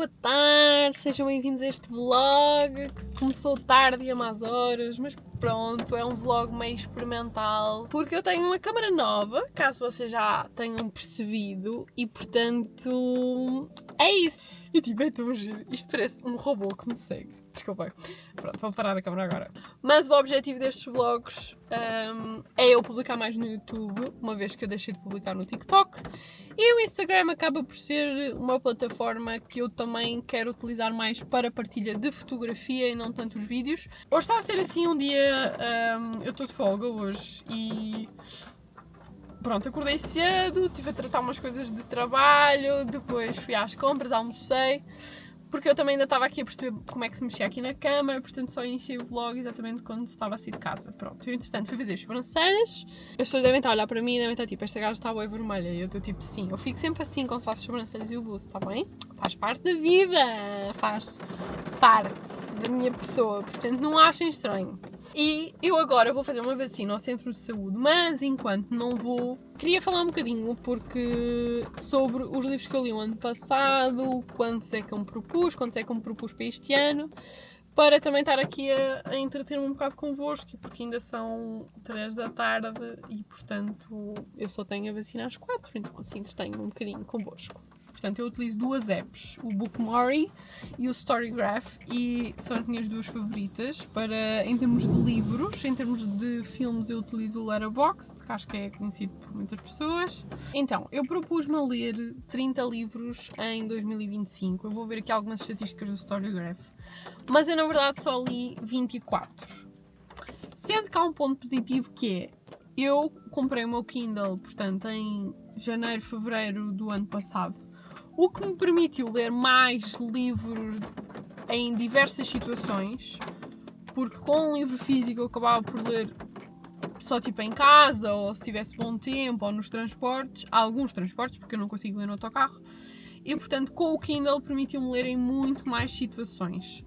boa tarde, sejam bem-vindos a este vlog que começou tarde e a más horas, mas pronto, é um vlog meio experimental porque eu tenho uma câmera nova, caso vocês já tenham percebido, e portanto é isso. E tipo, é tão giro, isto parece um robô que me segue. Desculpem. Pronto, vou parar a câmera agora. Mas o objetivo destes vlogs é eu publicar mais no YouTube, uma vez que eu deixei de publicar no TikTok. E o Instagram acaba por ser uma plataforma que eu também quero utilizar mais para partilha de fotografia e não tanto os vídeos. Hoje está a ser assim um dia, eu estou de folga hoje e... Pronto, acordei cedo, estive a tratar umas coisas de trabalho, depois fui às compras, almocei, porque eu também ainda estava aqui a perceber como é que se mexia aqui na câmara, portanto só iniciei o vlog exatamente quando estava a sair de casa. Pronto, eu entretanto fui fazer as sobrancelhas, as pessoas devem estar a olhar para mim e devem estar tipo, esta gaja está bué vermelha, e eu estou tipo, sim, eu fico sempre assim quando faço as sobrancelhas e o buço, está bem? Faz parte da vida, faz parte da minha pessoa, portanto não achem estranho. E eu agora vou fazer uma vacina ao centro de saúde, mas enquanto não vou, queria falar um bocadinho sobre os livros que eu li o ano passado, quantos é que eu me propus, quantos é que eu me propus para este ano, para também estar aqui a entreter-me um bocado convosco, porque ainda são 3 da tarde e, portanto, eu só tenho a vacina às 4, então assim entretenho um bocadinho convosco. Portanto, eu utilizo duas apps, o Bookmori e o Storygraph, e são as minhas duas favoritas para, em termos de livros. Em termos de filmes, eu utilizo o Letterboxd, que acho que é conhecido por muitas pessoas. Então, eu propus-me a ler 30 livros em 2025. Eu vou ver aqui algumas estatísticas do Storygraph, mas eu na verdade só li 24. Sendo que há um ponto positivo que é, eu comprei o meu Kindle, portanto, em janeiro, fevereiro do ano passado, o que me permitiu ler mais livros em diversas situações, porque com um livro físico eu acabava por ler só tipo em casa, ou se tivesse bom tempo, ou nos transportes, há alguns transportes, porque eu não consigo ler no autocarro, e portanto com o Kindle permitiu-me ler em muito mais situações.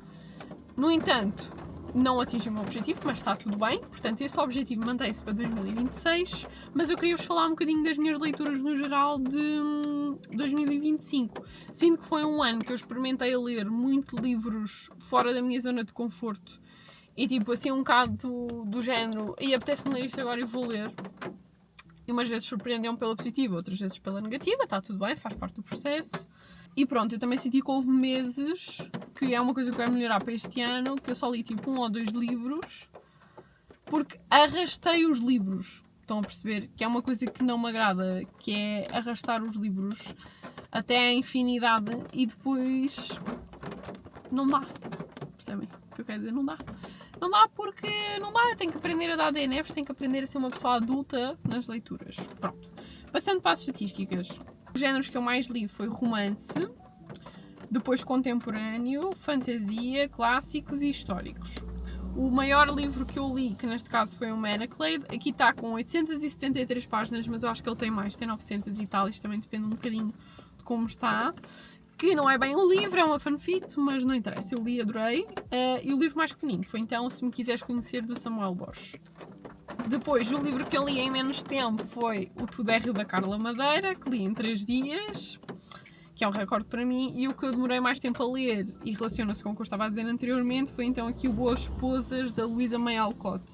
No entanto, não atingi o meu objetivo, mas está tudo bem, portanto esse objetivo mantém-se para 2026, mas eu queria-vos falar um bocadinho das minhas leituras no geral de 2025. Sinto que foi um ano que eu experimentei a ler muito livros fora da minha zona de conforto e tipo assim um bocado do género, e apetece-me ler isto agora e vou ler. E umas vezes surpreendeu-me pela positiva, outras vezes pela negativa, está tudo bem, faz parte do processo. E pronto, eu também senti que houve meses, que é uma coisa que eu quero melhorar para este ano, que eu só li tipo 1 ou 2 livros, porque arrastei os livros. Estão a perceber? Que é uma coisa que não me agrada, que é arrastar os livros até à infinidade e depois não dá. Percebem o que eu quero dizer? Não dá. Não dá porque não dá, eu tenho que aprender a dar DNFs, tenho que aprender a ser uma pessoa adulta nas leituras. Pronto. Passando para as estatísticas. Os géneros que eu mais li foi romance, depois contemporâneo, fantasia, clássicos e históricos. O maior livro que eu li, que neste caso foi o Manaclade, aqui está com 873 páginas, mas eu acho que ele tem mais, tem 900 e tal, isto também depende um bocadinho de como está. Que não é bem um livro, é uma fanfic, mas não interessa, eu li, adorei. E o livro mais pequenino foi então Se Me Quiseres Conhecer, do Samuel Borges. Depois, o livro que eu li em menos tempo foi o Tudo é Rio, da Carla Madeira, que li em 3 dias, que é um recorde para mim, e o que eu demorei mais tempo a ler, e relaciona-se com o que eu estava a dizer anteriormente, foi então aqui o Boas Esposas, da Luísa May Alcott.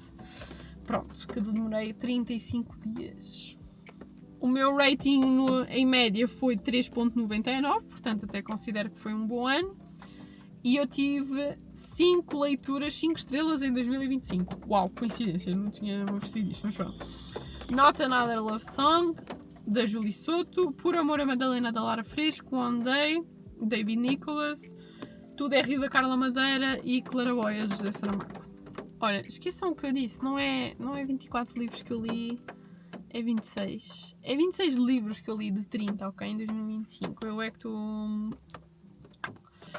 Pronto, que demorei 35 dias. O meu rating em média foi 3.99, portanto até considero que foi um bom ano. E eu tive 5 leituras, 5 estrelas em 2025. Uau, coincidência, não tinha percebido isto, mas pronto. Not Another Love Song, da Julie Soto. Por Amor a Madalena, da Lara Fresco. One Day, David Nicholas. Tudo é Rio, da Carla Madeira. E Claraboia, de José Saramago. Olha, esqueçam o que eu disse, não é 24 livros que eu li, é 26. É 26 livros que eu li de 30, ok, em 2025. Eu é que estou...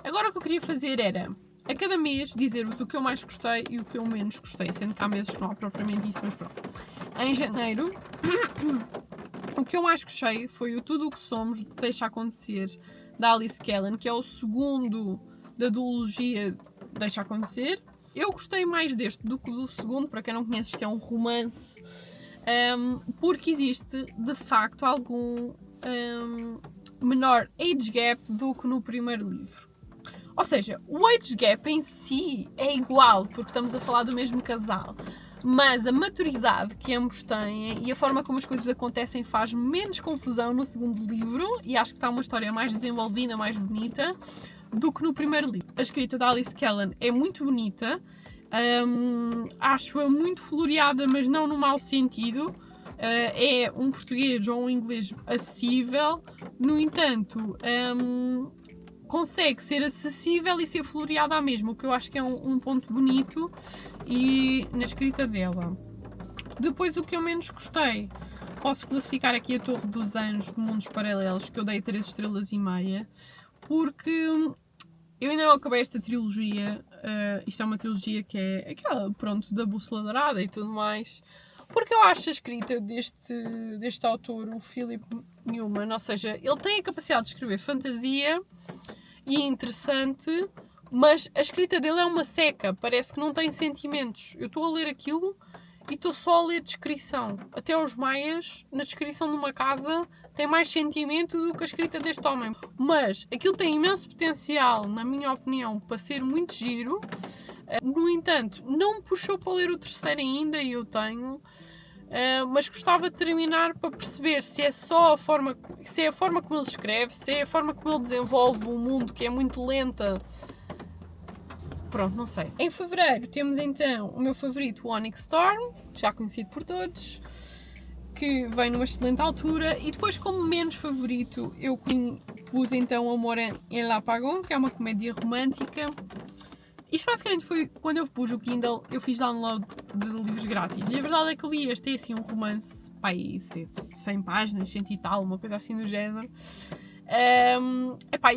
Agora o que eu queria fazer era, a cada mês, dizer-vos o que eu mais gostei e o que eu menos gostei, sendo que há meses que não há propriamente isso, mas pronto. Em janeiro, o que eu mais gostei foi o Tudo o que Somos, Deixa Acontecer, da Alice Callan, que é o segundo da duologia Deixa Acontecer. Eu gostei mais deste do que do segundo, para quem não conhece, isto é um romance, porque existe, de facto, algum menor age gap do que no primeiro livro. Ou seja, o age gap em si é igual, porque estamos a falar do mesmo casal. Mas a maturidade que ambos têm e a forma como as coisas acontecem faz menos confusão no segundo livro, e acho que está uma história mais desenvolvida, mais bonita, do que no primeiro livro. A escrita da Alice Callan é muito bonita, acho-a muito floreada, mas não no mau sentido. É um português ou um inglês acessível, no entanto, consegue ser acessível e ser floreada à mesma, o que eu acho que é um ponto bonito e na escrita dela. Depois, o que eu menos gostei, posso classificar aqui a Torre dos Anjos de Mundos Paralelos, que eu dei 3 estrelas e meia, porque eu ainda não acabei esta trilogia. Isto é uma trilogia que é aquela, pronto, da Bússola Dourada e tudo mais, porque eu acho a escrita deste autor, o Philip Newman, ou seja, ele tem a capacidade de escrever fantasia e interessante, mas a escrita dele é uma seca, parece que não tem sentimentos. Eu estou a ler aquilo e estou só a ler descrição. Até os maias, na descrição de uma casa, tem mais sentimento do que a escrita deste homem. Mas aquilo tem imenso potencial, na minha opinião, para ser muito giro. No entanto, não me puxou para ler o terceiro ainda, e eu tenho. Mas gostava de terminar para perceber se é só a forma, se é a forma como ele escreve, se é a forma como ele desenvolve o mundo, que é muito lenta. Pronto, não sei. Em fevereiro temos então o meu favorito, o Onyx Storm, já conhecido por todos, que vem numa excelente altura. E depois, como menos favorito, eu pus então Amor en l'Apagón, que é uma comédia romântica. Isto basicamente foi quando eu pus o Kindle, eu fiz download de livros grátis. E a verdade é que eu li este, é assim um romance, pai, 100 páginas, 100 e tal, uma coisa assim do género.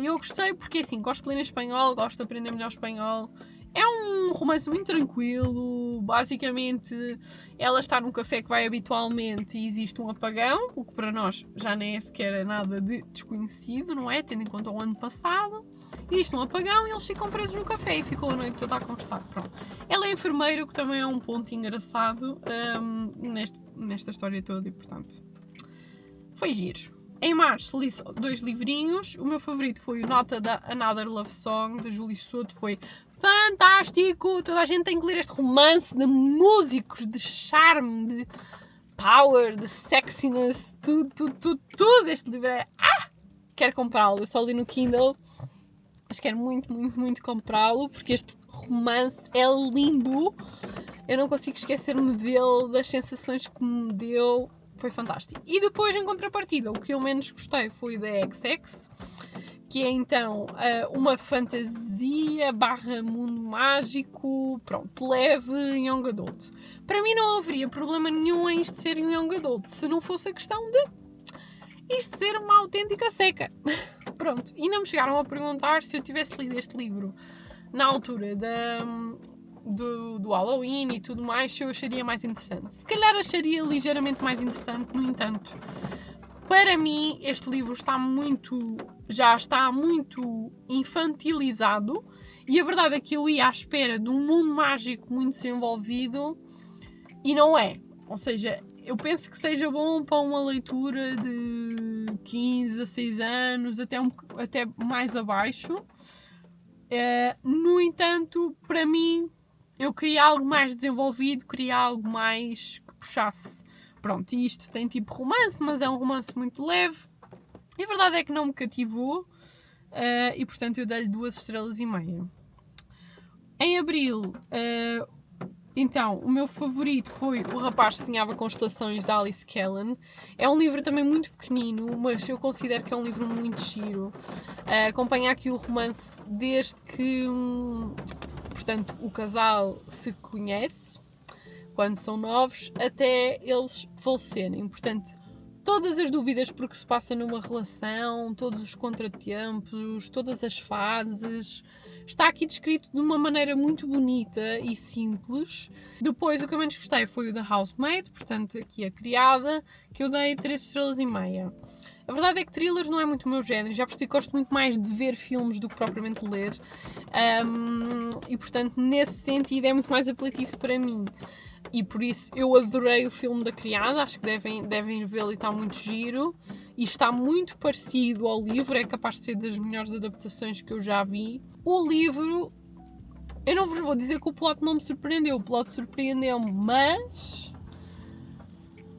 Eu gostei porque assim, gosto de ler em espanhol, gosto de aprender melhor espanhol. É um romance muito tranquilo, basicamente ela está num café que vai habitualmente e existe um apagão, o que para nós já nem é sequer nada de desconhecido, não é? Tendo em conta o ano passado. Existe um apagão e eles ficam presos no café e ficam a noite toda a conversar. Pronto. Ela é enfermeira, o que também é um ponto engraçado nesta história toda e, portanto, foi giro. Em março li 2 livrinhos. O meu favorito foi o Nota da Another Love Song, da Julie Soto. Foi fantástico! Toda a gente tem que ler este romance de músicos, de charme, de power, de sexiness, tudo. Este livro é... Quero comprá-lo. Eu só li no Kindle. Mas quero muito comprá-lo, porque este romance é lindo. Eu não consigo esquecer-me dele, das sensações que me deu. Foi fantástico. E depois, em contrapartida, o que eu menos gostei foi o da XX, que é então uma fantasia / mundo mágico, pronto, leve, young adult. Para mim não haveria problema nenhum em isto ser um young adult, se não fosse a questão de isto ser uma autêntica seca. Pronto, e não me chegaram a perguntar se eu tivesse lido este livro na altura do Halloween e tudo mais, se eu acharia mais interessante. Se calhar acharia ligeiramente mais interessante, no entanto, para mim este livro já está muito infantilizado, e a verdade é que eu ia à espera de um mundo mágico muito desenvolvido e não é. Ou seja, eu penso que seja bom para uma leitura de 15 a 6 anos, até mais abaixo. No entanto, para mim, eu queria algo mais desenvolvido, queria algo mais que puxasse. Pronto, e isto tem tipo romance, mas é um romance muito leve. E a verdade é que não me cativou, e portanto eu dei-lhe 2 estrelas e meia. Em abril... Então, o meu favorito foi O Rapaz que Sonhava Constelações, da Alice Callan. É um livro também muito pequenino, mas eu considero que é um livro muito giro. Acompanha aqui o romance desde que, portanto, o casal se conhece, quando são novos, até eles falecerem. Portanto, todas as dúvidas por que se passa numa relação, todos os contratempos, todas as fases... Está aqui descrito de uma maneira muito bonita e simples. Depois, o que eu menos gostei foi o da Housemaid, portanto, aqui a criada, que eu dei 3 estrelas e meia. A verdade é que thrillers não é muito o meu género, já percebi que gosto muito mais de ver filmes do que propriamente ler, e portanto nesse sentido é muito mais apelativo para mim. E por isso eu adorei o filme da Criada, acho que devem ir vê-lo e está muito giro. E está muito parecido ao livro, é capaz de ser das melhores adaptações que eu já vi. O livro, eu não vos vou dizer que o plot não me surpreendeu, o plot surpreendeu-me, mas...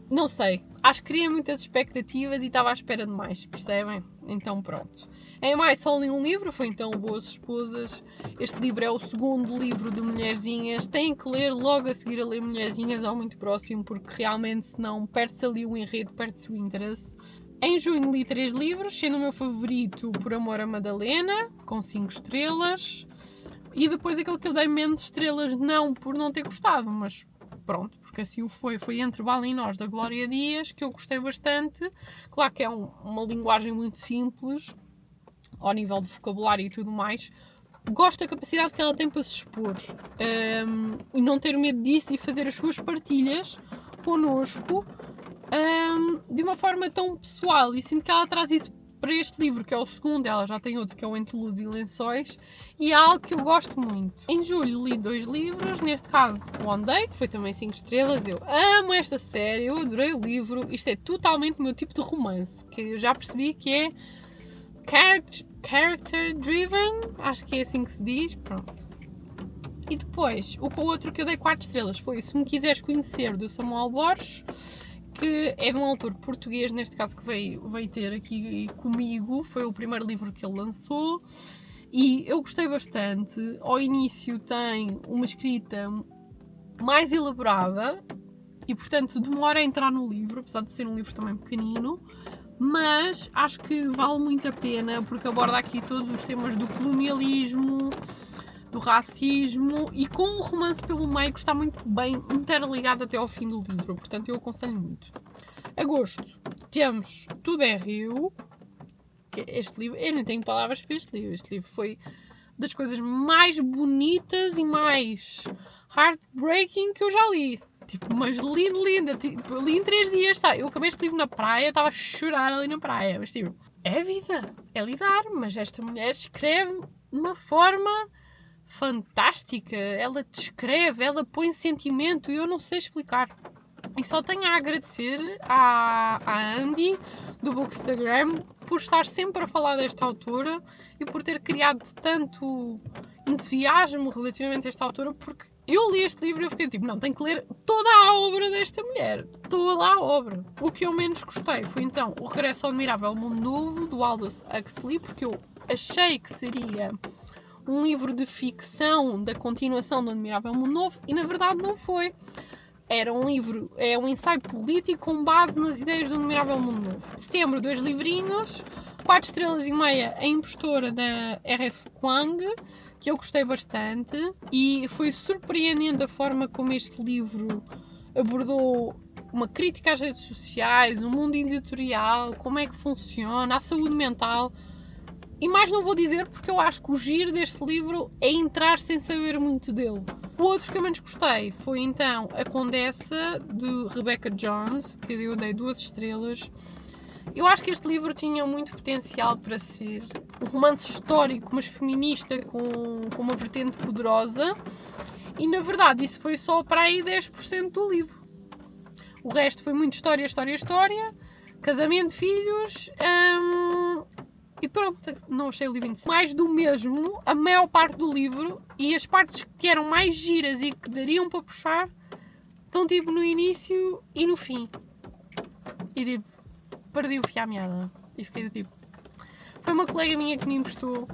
não sei, acho que criei muitas expectativas e estava à espera de mais, percebem? Então pronto. Em maio só li um livro, foi então Boas Esposas. Este livro é o segundo livro de Mulherzinhas. Têm que ler logo a seguir a ler Mulherzinhas ou muito próximo, porque realmente senão perde-se ali o enredo, perde-se o interesse. Em junho li 3 livros, sendo o meu favorito Por Amor a Madalena, com 5 estrelas. E depois aquele que eu dei menos estrelas, não por não ter gostado, mas pronto, porque assim o foi. Foi Entre Bala e Nós, da Glória Dias, que eu gostei bastante. Claro que é uma linguagem muito simples, ao nível de vocabulário e tudo mais. Gosto da capacidade que ela tem para se expor. E não ter medo disso e fazer as suas partilhas connosco de uma forma tão pessoal. E sinto que ela traz isso para este livro, que é o segundo. Ela já tem outro, que é o Entre Luz e Lençóis, e é algo que eu gosto muito. Em julho li 2 livros, neste caso One Day, que foi também 5 estrelas. Eu amo esta série, eu adorei o livro. Isto é totalmente o meu tipo de romance, que eu já percebi que é character driven, acho que é assim que se diz, pronto. E depois, o outro que eu dei 4 estrelas foi Se Me Quiseres Conhecer, do Samuel Borges, que é de um autor português, neste caso que veio ter aqui comigo, foi o primeiro livro que ele lançou, e eu gostei bastante. Ao início tem uma escrita mais elaborada, e portanto demora a entrar no livro, apesar de ser um livro também pequenino, mas acho que vale muito a pena, porque aborda aqui todos os temas do colonialismo, do racismo, e com um romance pelo meio que está muito bem interligado até ao fim do livro, portanto eu aconselho muito. Agosto, temos Tudo é Rio, que este livro, eu nem tenho palavras para este livro foi das coisas mais bonitas e mais heartbreaking que eu já li. Tipo, mas linda. Tipo, eu li em 3 dias, tá? Eu acabei este livro na praia, estava a chorar ali na praia. Mas tipo, é vida, é lidar. Mas esta mulher escreve de uma forma fantástica. Ela descreve, ela põe sentimento e eu não sei explicar. E só tenho a agradecer à Andy, do Bookstagram, por estar sempre a falar desta autora e por ter criado tanto entusiasmo relativamente a esta autora, porque eu li este livro e eu fiquei tipo, não, tenho que ler toda a obra desta mulher. Toda a obra. O que eu menos gostei foi então O Regresso ao Admirável Mundo Novo, do Aldous Huxley, porque eu achei que seria um livro de ficção da continuação do Admirável Mundo Novo e na verdade não foi. Era um livro, é um ensaio político com base nas ideias do Admirável Mundo Novo. De setembro, 2 livrinhos, 4 estrelas e meia, A Impostora, da R.F. Kuang, que eu gostei bastante, e foi surpreendente a forma como este livro abordou uma crítica às redes sociais, o mundo editorial, como é que funciona, a saúde mental. E mais não vou dizer, porque eu acho que o giro deste livro é entrar sem saber muito dele. O outro que eu menos gostei foi então A Condessa, de Rebecca Jones, que eu dei 2 estrelas. Eu acho que este livro tinha muito potencial para ser um romance histórico, mas feminista, com uma vertente poderosa. E na verdade isso foi só para aí 10% do livro. O resto foi muito história, casamento, filhos... E pronto, não achei o livro mais do mesmo, a maior parte do livro, e as partes que eram mais giras e que dariam para puxar, estão tipo no início e no fim. E tipo, perdi o fio à meada. E fiquei tipo... Foi uma colega minha que me emprestou.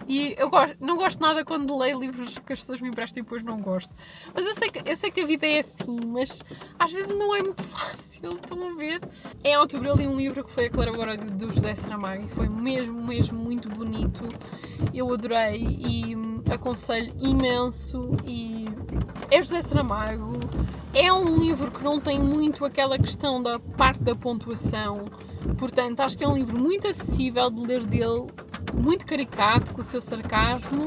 E eu não gosto nada quando leio livros que as pessoas me emprestam e depois não gosto. Mas eu sei que a vida é assim, mas às vezes não é muito fácil, estão a ver? Em outubro eu li um livro que foi A Clarabora, do José Saramago, e foi mesmo muito bonito. Eu adorei e aconselho imenso. E é José Saramago. É um livro que não tem muito aquela questão da parte da pontuação. Portanto, acho que é um livro muito acessível de ler dele, muito caricato, com o seu sarcasmo,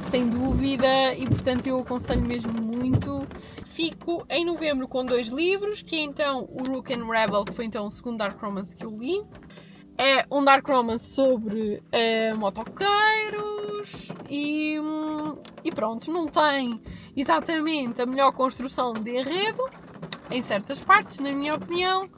sem dúvida, e portanto eu aconselho mesmo muito. Fico em novembro com 2 livros, que é então o Rook and Rebel, que foi então o segundo Dark Romance que eu li. É um dark romance sobre motoqueiros e pronto, não tem exatamente a melhor construção de enredo, em certas partes, na minha opinião.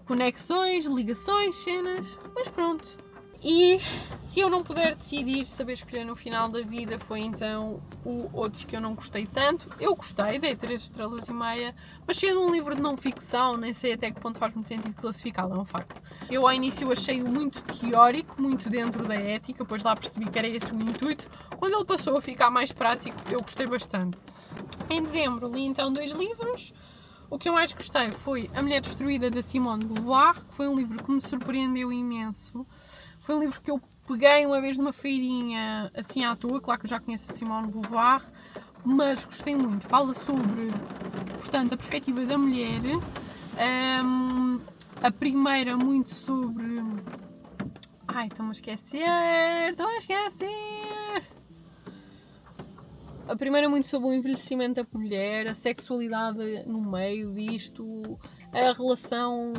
Conexões, ligações, cenas, mas pronto. E se eu não puder decidir, saber escolher no final da vida, foi então o outros que eu não gostei tanto. Eu gostei, dei 3 estrelas e meia, mas sendo um livro de não ficção, nem sei até que ponto faz muito sentido classificá-lo, é um facto. Eu ao início achei-o muito teórico, muito dentro da ética, depois lá percebi que era esse o intuito. Quando ele passou a ficar mais prático, eu gostei bastante. Em dezembro li então 2 livros. O que eu mais gostei foi A Mulher Destruída, da Simone de Beauvoir, que foi um livro que me surpreendeu imenso. Foi um livro que eu peguei uma vez numa feirinha assim à toa, claro que eu já conheço a Simone de Beauvoir, mas gostei muito. Fala sobre, portanto, a perspectiva da mulher. A primeira muito sobre... Ai, estou-me a esquecer! A primeira muito sobre o envelhecimento da mulher, a sexualidade no meio disto, a relação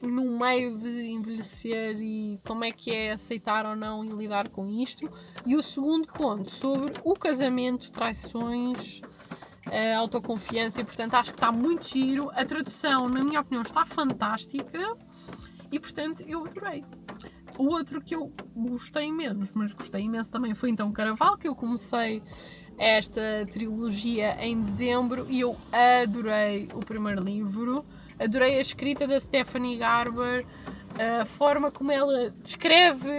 no meio de envelhecer e como é que é aceitar ou não e lidar com isto. E o segundo conto sobre o casamento, traições, a autoconfiança, e portanto acho que está muito giro. A tradução, na minha opinião, está fantástica e portanto eu adorei. O outro que eu gostei menos, mas gostei imenso também, foi então Caraval, que eu comecei esta trilogia em dezembro e eu adorei o primeiro livro, adorei a escrita da Stephanie Garber, a forma como ela descreve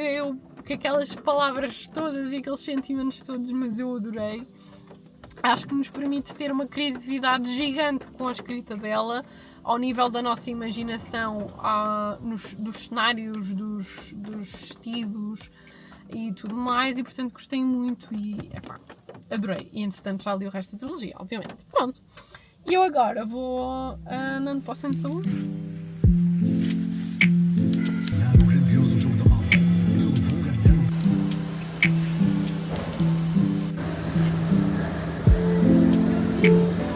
aquelas palavras todas e aqueles sentimentos todos, mas eu adorei. Acho que nos permite ter uma criatividade gigante com a escrita dela, ao nível da nossa imaginação, dos cenários, dos vestidos e tudo mais, e portanto gostei muito e adorei. E entretanto já li o resto da trilogia, obviamente. Pronto. E eu agora vou andando para o centro de saúde. Grandioso jogo da malta. Eu vou ganhar.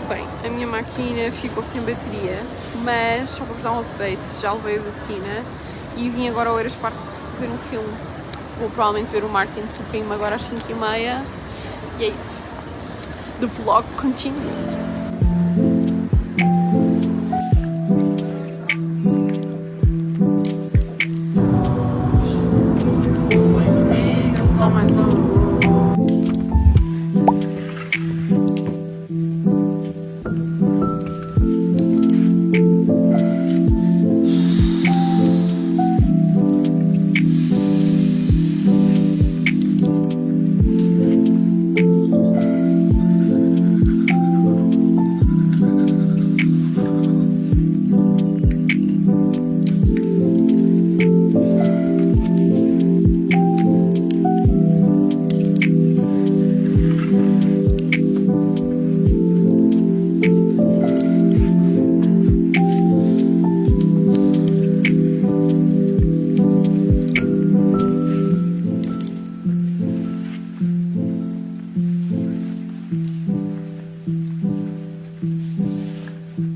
Bem, a minha máquina ficou sem bateria, mas só para vos dar um update, já levei a vacina e vim agora ao Eras Park ver um filme. Vou provavelmente ver o Martin Supreme agora às 5h30 e é isso. The vlog continues. Só mais um.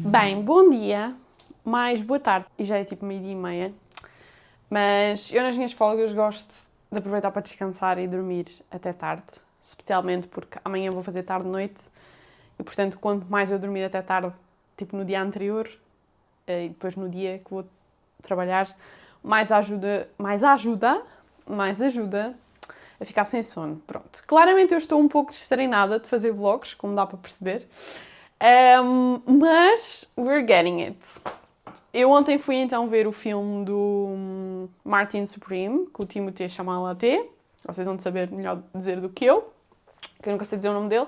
Bem, bom dia, mais boa tarde, e já é tipo 12h30, mas eu nas minhas folgas gosto de aproveitar para descansar e dormir até tarde, especialmente porque amanhã vou fazer tarde-noite e portanto quanto mais eu dormir até tarde, tipo no dia anterior e depois no dia que vou trabalhar, mais ajuda a ficar sem sono. Pronto, claramente eu estou um pouco destreinada de fazer vlogs, como dá para perceber. Mas we're getting it. Eu ontem fui então ver o filme do Martin Supreme, com o Timothée Chalamet. Vocês vão saber melhor dizer do que eu nunca sei dizer o nome dele.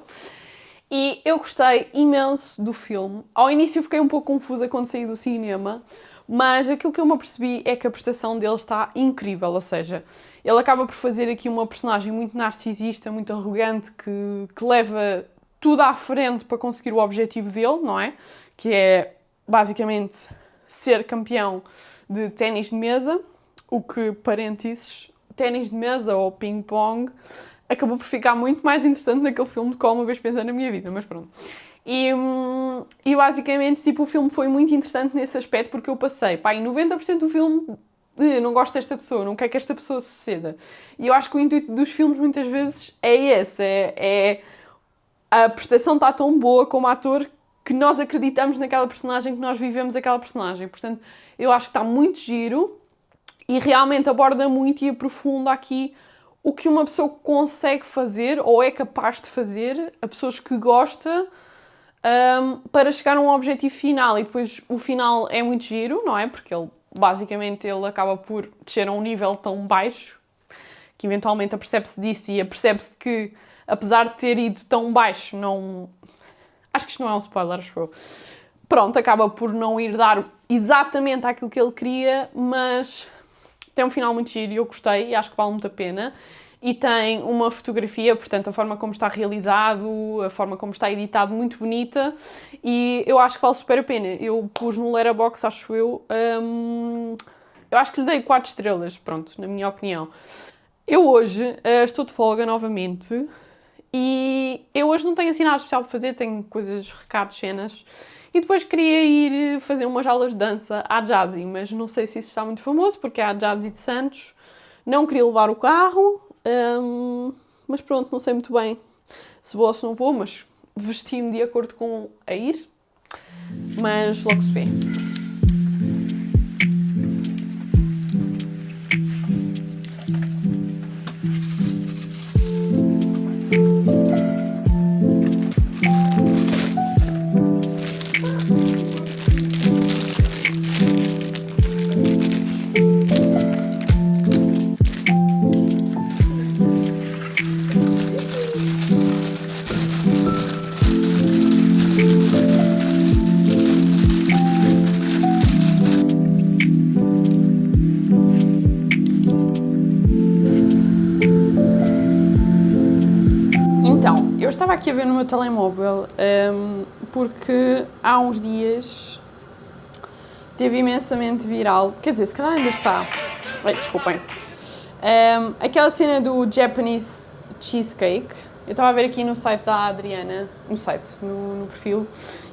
E eu gostei imenso do filme. Ao início fiquei um pouco confusa quando saí do cinema, mas aquilo que eu me apercebi é que a prestação dele está incrível, ou seja, ele acaba por fazer aqui uma personagem muito narcisista, muito arrogante, que leva tudo à frente para conseguir o objetivo dele, não é? Que é, basicamente, ser campeão de ténis de mesa, o que, parênteses, ténis de mesa ou ping-pong, acabou por ficar muito mais interessante naquele filme do que uma vez pensei na minha vida, mas pronto. E basicamente, tipo, o filme foi muito interessante nesse aspecto, porque eu passei, em 90% do filme, não gosto desta pessoa, não quero que esta pessoa suceda. E eu acho que o intuito dos filmes muitas vezes é esse, a prestação está tão boa como ator que nós acreditamos naquela personagem, que nós vivemos aquela personagem. Portanto, eu acho que está muito giro e realmente aborda muito e aprofunda aqui o que uma pessoa consegue fazer ou é capaz de fazer a pessoas que gosta para chegar a um objetivo final. E depois o final é muito giro, não é? Porque basicamente ele acaba por descer a um nível tão baixo que eventualmente apercebe-se disso e apercebe-se que, apesar de ter ido tão baixo, não... Acho que isto não é um spoiler, acho eu. Pronto, acaba por não ir dar exatamente aquilo que ele queria, mas tem um final muito giro e eu gostei e acho que vale muito a pena. E tem uma fotografia, portanto, a forma como está realizado, a forma como está editado, muito bonita. E eu acho que vale super a pena. Eu pus no Letterboxd, acho eu. Eu acho que lhe dei 4 estrelas, pronto, na minha opinião. Eu hoje estou de folga novamente e eu hoje não tenho assim nada especial para fazer, tenho coisas, recados, cenas. E depois queria ir fazer umas aulas de dança à Jazzy, mas não sei se isso está muito famoso, porque é a Jazzy de Santos. Não queria levar o carro, mas pronto, não sei muito bem se vou ou se não vou, mas vesti-me de acordo com a ir. Mas logo se vê. Eu estava aqui a ver no meu telemóvel porque há uns dias teve imensamente viral, quer dizer, se calhar ainda está, desculpem, aquela cena do Japanese Cheesecake. Eu estava a ver aqui no site da Adriana, no perfil,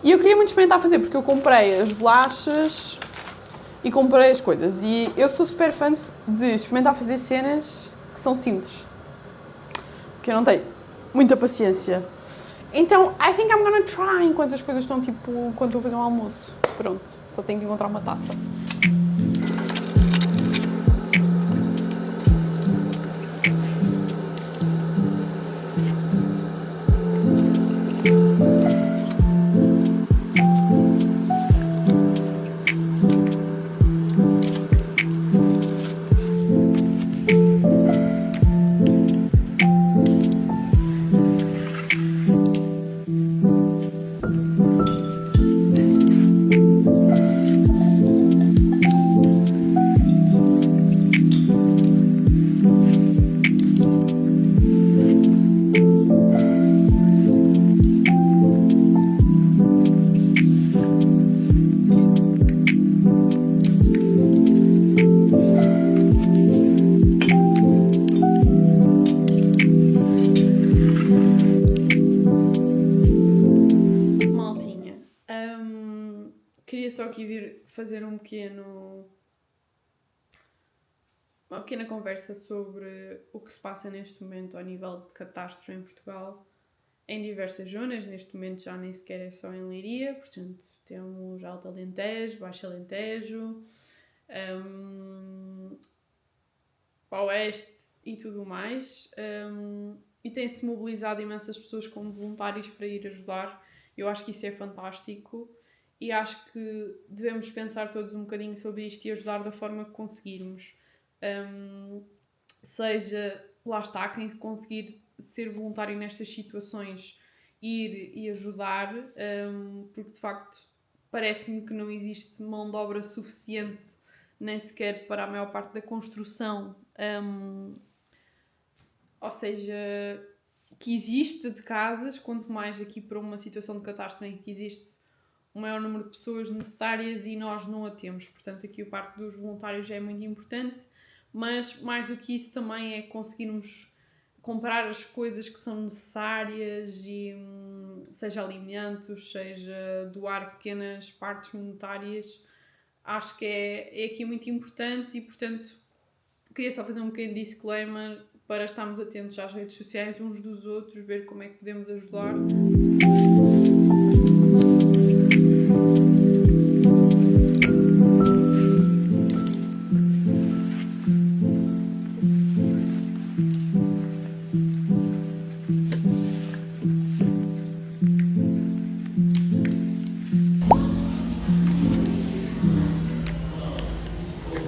e eu queria muito experimentar fazer, porque eu comprei as bolachas e comprei as coisas, e eu sou super fã de experimentar fazer cenas que são simples, porque eu não tenho muita paciência. Então, I think I'm gonna try enquanto as coisas estão tipo, enquanto eu vou fazer um almoço. Pronto, só tenho que encontrar uma taça. Queria só aqui vir fazer uma pequena conversa sobre o que se passa neste momento ao nível de catástrofe em Portugal, em diversas zonas. Neste momento já nem sequer é só em Leiria, portanto temos Alto Alentejo, Baixo Alentejo, Oeste e tudo mais, e tem-se mobilizado imensas pessoas como voluntários para ir ajudar. Eu acho que isso é fantástico. E acho que devemos pensar todos um bocadinho sobre isto e ajudar da forma que conseguirmos. Seja, lá está, quem conseguir ser voluntário nestas situações, ir e ajudar, porque de facto parece-me que não existe mão de obra suficiente, nem sequer para a maior parte da construção. Ou seja, que existe de casas, quanto mais aqui para uma situação de catástrofe em que existe o maior número de pessoas necessárias e nós não a temos. Portanto, aqui a parte dos voluntários é muito importante, mas mais do que isso também é conseguirmos comprar as coisas que são necessárias, e seja alimentos, seja doar pequenas partes monetárias acho que é aqui muito importante e, portanto, queria só fazer um pequeno disclaimer para estarmos atentos às redes sociais uns dos outros, ver como é que podemos ajudar.